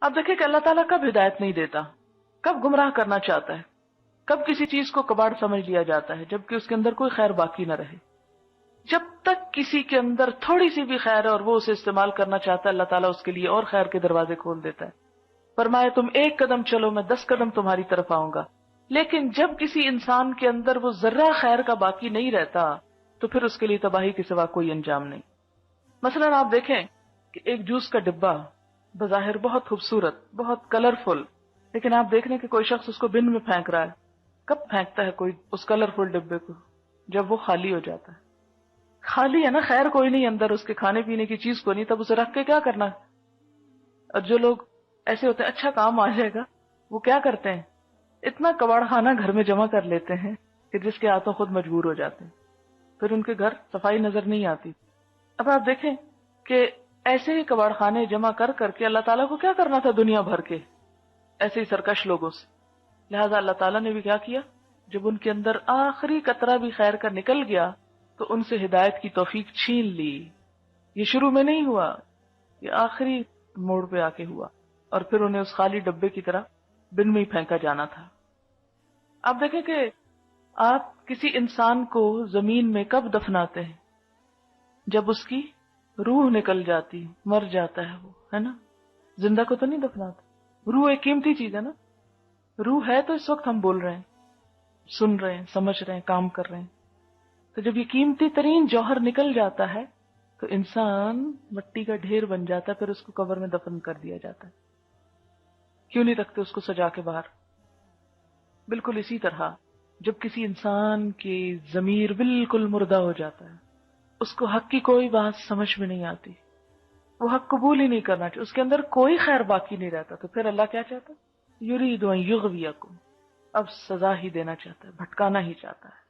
آپ دیکھیں کہ اللہ تعالیٰ کب ہدایت نہیں دیتا، کب گمراہ کرنا چاہتا ہے، کب کسی چیز کو کباڑ سمجھ لیا جاتا ہے جبکہ اس کے اندر کوئی خیر باقی نہ رہے۔ جب تک کسی کے اندر تھوڑی سی بھی خیر ہے اور وہ اسے استعمال کرنا چاہتا ہے، اللہ تعالیٰ اس کے لیے اور خیر کے دروازے کھول دیتا ہے۔ فرمایا تم ایک قدم چلو میں 10 قدم تمہاری طرف آؤں گا۔ لیکن جب کسی انسان کے اندر وہ ذرہ خیر کا باقی نہیں رہتا تو پھر اس کے لیے تباہی کے سوا کوئی انجام نہیں۔ مثلا آپ دیکھیں کہ ایک جوس کا ڈبہ بظاہر بہت خوبصورت، بہت کلرفل، لیکن آپ دیکھ رہے ہیں کہ کوئی شخص اس کو بن میں پھینک رہا ہے۔ کب پھینکتا ہے کوئی اس کلرفل ڈبے کو؟ جب وہ خالی ہو جاتا ہے۔ خالی ہے نا، خیر کوئی نہیں اندر، اس کے کھانے پینے کی چیز کو نہیں، تب اسے رکھ کے کیا کرنا؟ اور جو لوگ ایسے ہوتے ہیں اچھا کام آ جائے گا، وہ کیا کرتے ہیں؟ اتنا کباڑ خانہ گھر میں جمع کر لیتے ہیں کہ جس کے ہاتھوں خود مجبور ہو جاتے ہیں، پھر ان کے گھر صفائی نظر نہیں آتی۔ اب آپ دیکھیں کہ ایسے ہی کباڑ خانے جمع کر کر کے اللہ تعالیٰ کو کیا کرنا تھا دنیا بھر کے ایسے ہی سرکش لوگوں سے؟ لہذا اللہ تعالیٰ نے بھی کیا کیا، جب ان کے اندر آخری قطرہ بھی خیر کا نکل گیا تو ان سے ہدایت کی توفیق چھین لی۔ یہ شروع میں نہیں ہوا، یہ آخری موڑ پہ آ کے ہوا، اور پھر انہیں اس خالی ڈبے کی طرح بن میں ہی پھینکا جانا تھا۔ آپ دیکھیں کہ آپ کسی انسان کو زمین میں کب دفناتے ہیں؟ جب اس کی روح نکل جاتی، مر جاتا ہے وہ، ہے نا؟ زندہ کو تو نہیں دفناتے۔ روح ایک قیمتی چیز ہے نا، روح ہے تو اس وقت ہم بول رہے ہیں، سن رہے ہیں، سمجھ رہے ہیں، کام کر رہے ہیں۔ تو جب یہ قیمتی ترین جوہر نکل جاتا ہے تو انسان مٹی کا ڈھیر بن جاتا ہے، پھر اس کو قبر میں دفن کر دیا جاتا ہے۔ کیوں نہیں رکھتے اس کو سجا کے باہر؟ بالکل اسی طرح جب کسی انسان کی ضمیر بالکل مردہ ہو جاتا ہے، اس کو حق کی کوئی بات سمجھ میں نہیں آتی، وہ حق قبول ہی نہیں کرنا چاہتا، اس کے اندر کوئی خیر باقی نہیں رہتا، تو پھر اللہ کیا چاہتا ہے؟ یرید ان یغویکم، اب سزا ہی دینا چاہتا ہے، بھٹکانا ہی چاہتا ہے۔